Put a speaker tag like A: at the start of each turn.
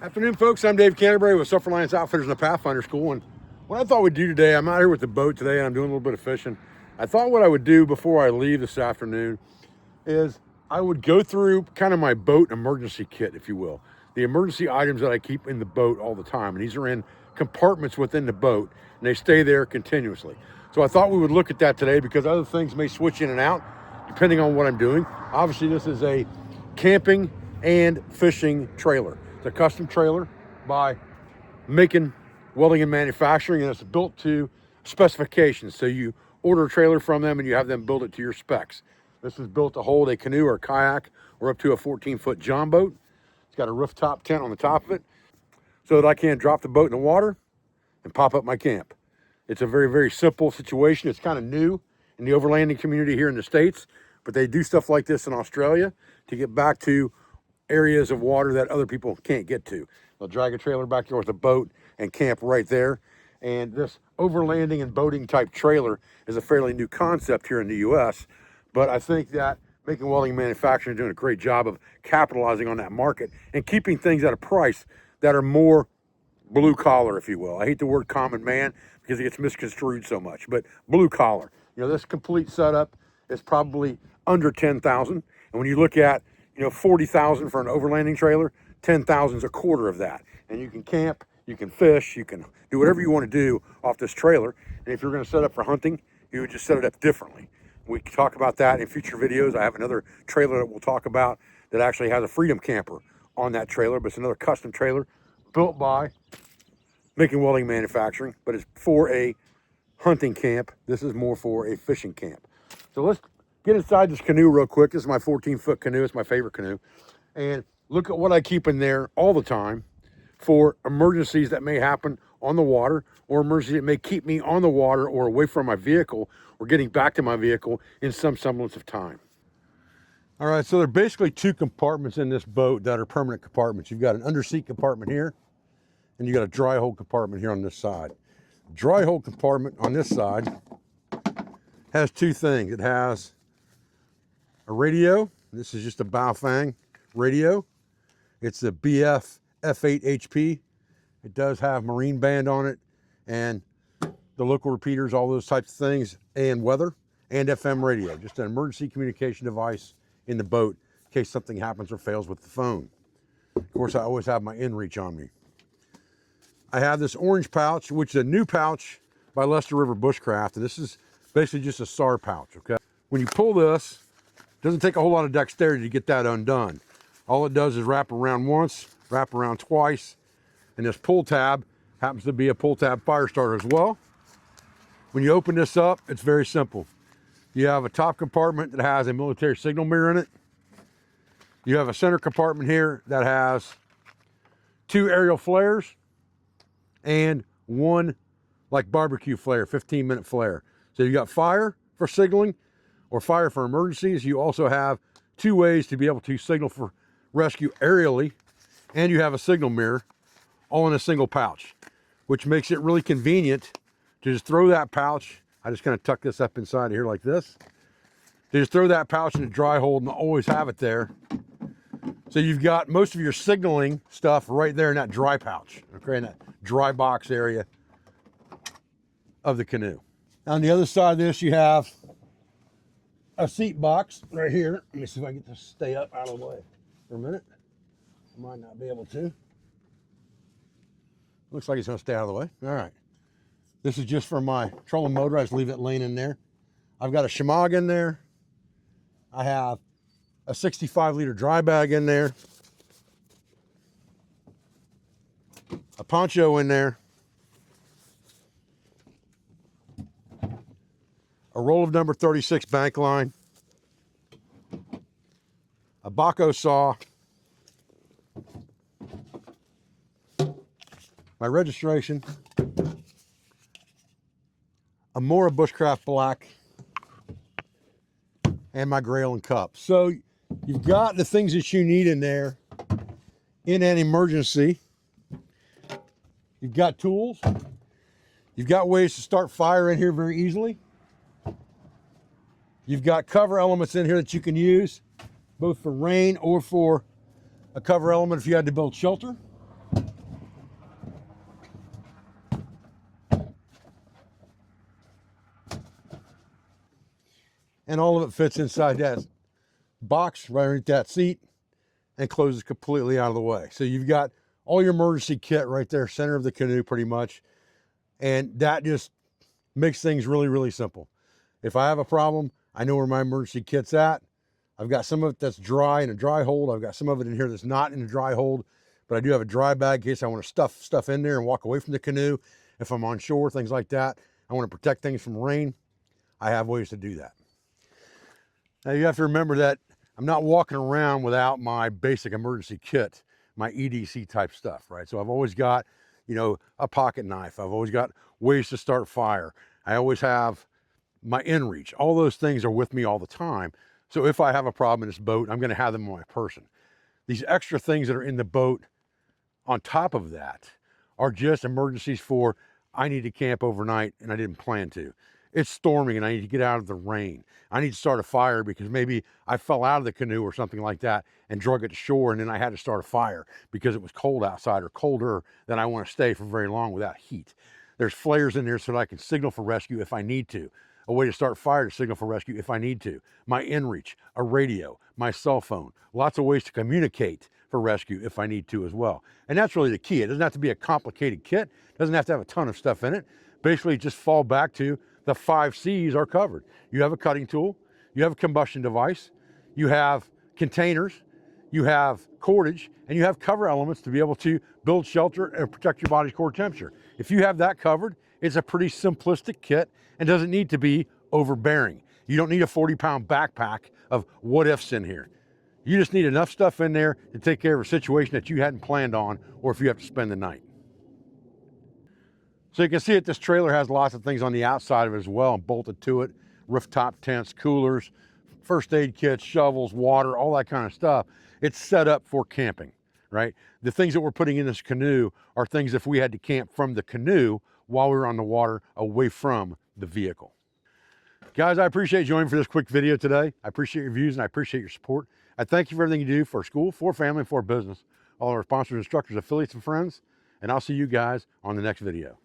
A: Afternoon, folks. I'm Dave Canterbury with Sulphur Alliance Outfitters in the Pathfinder School. And what I thought we'd do today, I'm out here with the boat today and I'm doing a little bit of fishing. I thought what I would do before I leave this afternoon is I would go through kind of my boat emergency kit, if you will. The emergency items that I keep in the boat all the time. And these are in compartments within the boat and they stay there continuously. So I thought we would look at that today because other things may switch in and out depending on what I'm doing. Obviously, this is a camping and fishing trailer. It's a custom trailer by Macon Welding and Manufacturing, and it's built to specifications. So you order a trailer from them and you have them build it to your specs. This is built to hold a canoe or a kayak or up to a 14-foot john boat. It's got a rooftop tent on the top of it so that I can drop the boat in the water and pop up my camp. It's a very, very simple situation. It's kind of new in the overlanding community here in the States, but they do stuff like this in Australia to get back to areas of water that other people can't get to. They'll drag a trailer back there with a boat and camp right there. And this overlanding and boating type trailer is a fairly new concept here in the US, but I think that Macon Welding Manufacturing is doing a great job of capitalizing on that market and keeping things at a price that are more blue collar, if you will. I hate the word common man because it gets misconstrued so much, but blue collar. You know, this complete setup is probably under 10,000. And when you look at 40,000 for an overlanding trailer, 10,000 is a quarter of that. And you can camp, you can fish, you can do whatever you want to do off this trailer. And if you're going to set up for hunting, you would just set it up differently. We can talk about that in future videos. I have another trailer that we'll talk about that actually has a Freedom Camper on that trailer, but it's another custom trailer built by Macon Welding Manufacturing, but it's for a hunting camp. This is more for a fishing camp. So let's get inside this canoe real quick. This is my 14-foot canoe. It's my favorite canoe. And look at what I keep in there all the time for emergencies that may happen on the water or emergencies that may keep me on the water or away from my vehicle or getting back to my vehicle in some semblance of time. All right, so there are basically two compartments in this boat that are permanent compartments. You've got an underseat compartment here and you got a dry hold compartment here on this side. Dry hold compartment on this side has two things. It has a radio. This is just a Baofeng radio. It's a BF F8 HP. It does have marine band on it and the local repeaters, all those types of things, and weather and FM radio. Just an emergency communication device in the boat in case something happens or fails with the phone. Of course, I always have my inReach on me. I have this orange pouch, which is a new pouch by Lester River Bushcraft, and this is basically just a SAR pouch, okay? When you pull this, it doesn't take a whole lot of dexterity to get that undone. All it does is wrap around once, wrap around twice, and this pull tab happens to be a pull tab fire starter as well. When you open this up, it's very simple. You have a top compartment that has a military signal mirror in it. You have a center compartment here that has two aerial flares and one like barbecue flare, 15-minute flare. So you got fire for signaling or fire for emergencies. You also have two ways to be able to signal for rescue aerially, and you have a signal mirror all in a single pouch, which makes it really convenient to just throw that pouch. I just kind of tuck this up inside of here like this. To just throw that pouch in the dry hold and always have it there. So you've got most of your signaling stuff right there in that dry pouch, okay, in that dry box area of the canoe. On the other side of this, you have a seat box right here. Let me see if I can get this to stay up out of the way for a minute. I might not be able to. Looks like it's going to stay out of the way. All right. This is just for my trolling motor. I just leave it laying in there. I've got a shemagh in there. I have a 65-liter dry bag in there. A poncho in there. A roll of number 36 bank line. A Baco saw. My registration. A Mora Bushcraft Black. And my Grail and cup. So you've got the things that you need in there in an emergency. You've got tools. You've got ways to start fire in here very easily. You've got cover elements in here that you can use, both for rain or for a cover element if you had to build shelter. and all of it fits inside that box right underneath that seat and closes completely out of the way. So you've got all your emergency kit right there, center of the canoe pretty much. And that just makes things really, really simple. If I have a problem, I know where my emergency kit's at. I've got some of it that's dry in a dry hold. I've got some of it in here that's not in a dry hold, but I do have a dry bag in case I want to stuff stuff in there and walk away from the canoe. If I'm on shore, things like that. I want to protect things from rain. I have ways to do that. Now you have to remember that I'm not walking around without my basic emergency kit, my EDC type stuff, right? So I've always got, you know, a pocket knife. I've always got ways to start fire. I always have my inReach. All those things are with me all the time. So if I have a problem in this boat, I'm going to have them on my person. These extra things that are in the boat on top of that are just emergencies for, I need to camp overnight and I didn't plan to. It's storming and I need to get out of the rain. I need to start a fire because maybe I fell out of the canoe or something like that and drug it to shore, and then I had to start a fire because it was cold outside or colder than I want to stay for very long without heat. There's flares in there so that I can signal for rescue if I need to. A way to start fire to signal for rescue if I need to. My inReach, a radio, my cell phone. Lots of ways to communicate for rescue if I need to as well. And that's really the key. It doesn't have to be a complicated kit. It doesn't have to have a ton of stuff in it. Basically, just fall back to the 5 C's are covered. You have a cutting tool, you have a combustion device, you have containers, you have cordage, and you have cover elements to be able to build shelter and protect your body's core temperature. If you have that covered, it's a pretty simplistic kit and doesn't need to be overbearing. You don't need a 40-pound backpack of what ifs in here. You just need enough stuff in there to take care of a situation that you hadn't planned on, or if you have to spend the night. So you can see that this trailer has lots of things on the outside of it as well, bolted to it: rooftop tents, coolers, first aid kits, shovels, water, all that kind of stuff. It's set up for camping, right? The things that we're putting in this canoe are things if we had to camp from the canoe while we were on the water away from the vehicle. Guys, I appreciate you joining for this quick video today. I appreciate your views and I appreciate your support. I thank you for everything you do for school, for family, for business, all our sponsors, instructors, affiliates, and friends. And I'll see you guys on the next video.